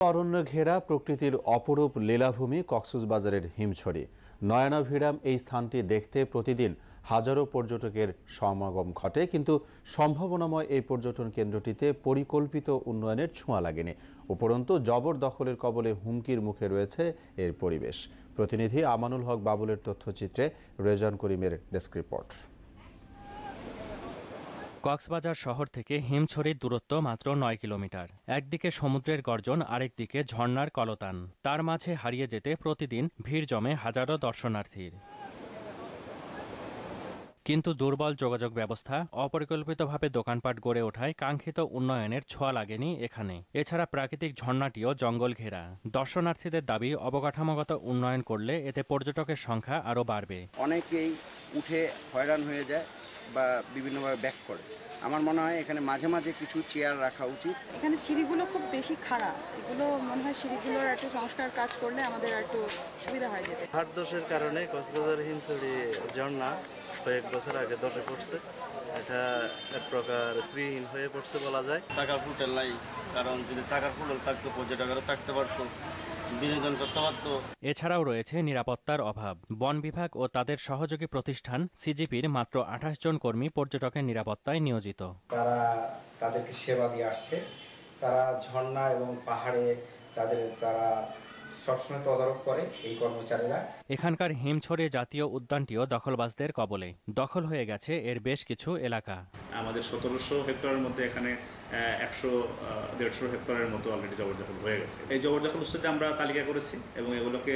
অরণ্য ঘেরা প্রকৃতির অপরূপ লীলাভূমি কক্সবাজারের হিমছড়ি নয়নাভিরাম এই স্থানটি দেখতে প্রতিদিন হাজারো পর্যটকের সমাগম ঘটে, কিন্তু সম্ভাবনাময় এই পর্যটন কেন্দ্রটিতে পরিকল্পিত উন্নয়নের ছোঁয়া লাগেনি। উপরন্তু জবরদখলের কবলে হুমকির মুখে রয়েছে এর পরিবেশ। প্রতিনিধি আমানুল হক বাবুলের তথ্যচিত্রে রেজান করিমের ডেস্ক রিপোর্ট। কক্সবাজার শহর থেকে হিমছড়ির দূরত্ব মাত্র ৯ কিলোমিটার। একদিকে সমুদ্রের গর্জন, আরেকদিকে ঝর্ণার কলতান। তার মাঝে হারিয়ে যেতে প্রতিদিন ভিড় জমে হাজারো দর্শনার্থীর। কিন্তু দুর্বল যোগাযোগ ব্যবস্থা, অপরিকল্পিতভাবে দোকানপাট গড়ে ওঠায় কাঙ্ক্ষিত উন্নয়নের ছোঁয়া লাগেনি এখানে। এছাড়া প্রাকৃতিক ঝর্ণাটিও জঙ্গল ঘেরা। দর্শনার্থীদের দাবি, অবকাঠামোগত উন্নয়ন করলে এতে পর্যটকের সংখ্যা আরও বাড়বে। অনেকেই উঠে হয়রান হয়ে যায় বা বিভিন্নভাবে ব্যাক করে। আমার মনে হয় এখানে মাঝে মাঝে কিছু চেয়ার রাখা উচিত। এখানে সিঁড়িগুলো খুব বেশি খারাপ, এগুলো মনে হয় সিঁড়িগুলোর একটু সংস্কার কাজ করলে আমাদের একটু সুবিধা হয়ে যেতে। হাট দোষের কারণে কক্সবাজার হিমছড়ি ঝর্ণা কয়েক বছর আগে ধসে পড়ছে। এটা এক প্রকার শ্রীহীন হয়ে পড়ছে বলা যায়। টাকার হোটেল নাই, কারণ যদি টাকার হোটেল থাকতো পর্যটকেরা থাকতে পারতো, বিনোদন করতে পারতো। এছাড়াও রয়েছে নিরাপত্তার অভাব। বন বিভাগ ও তাদের সহযোগী প্রতিষ্ঠান সিজিপির মাত্র ২৮ জন কর্মী পর্যটকের নিরাপত্তায় নিয়োজিত। তারা তাদেরকে সেবা দিয়ে আসছে। তারা ঝর্ণা এবং পাহাড়ে তারা সবসময় তদারক করে এই কর্মচারীরা। এখানকার হিমছড়ি জাতীয় উদ্যানটিও দখলবাজদের কবলে। দখল হয়ে গেছে এর বেশ কিছু এলাকা। আমাদের ১৭০০ হেক্টরের মধ্যে এখানে ১০০-১৫০ হেক্টরের মতো অলরেডি জবরদখল হয়ে গেছে। এই জবরদখল উচ্ছেদে আমরা তালিকা করেছি এবং এগুলোকে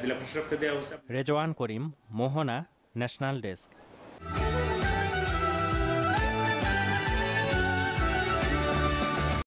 জেলা প্রশাসককে দেওয়া হয়েছে। রেজওয়ান করিম, মোহনা, ন্যাশনাল ডেস্ক।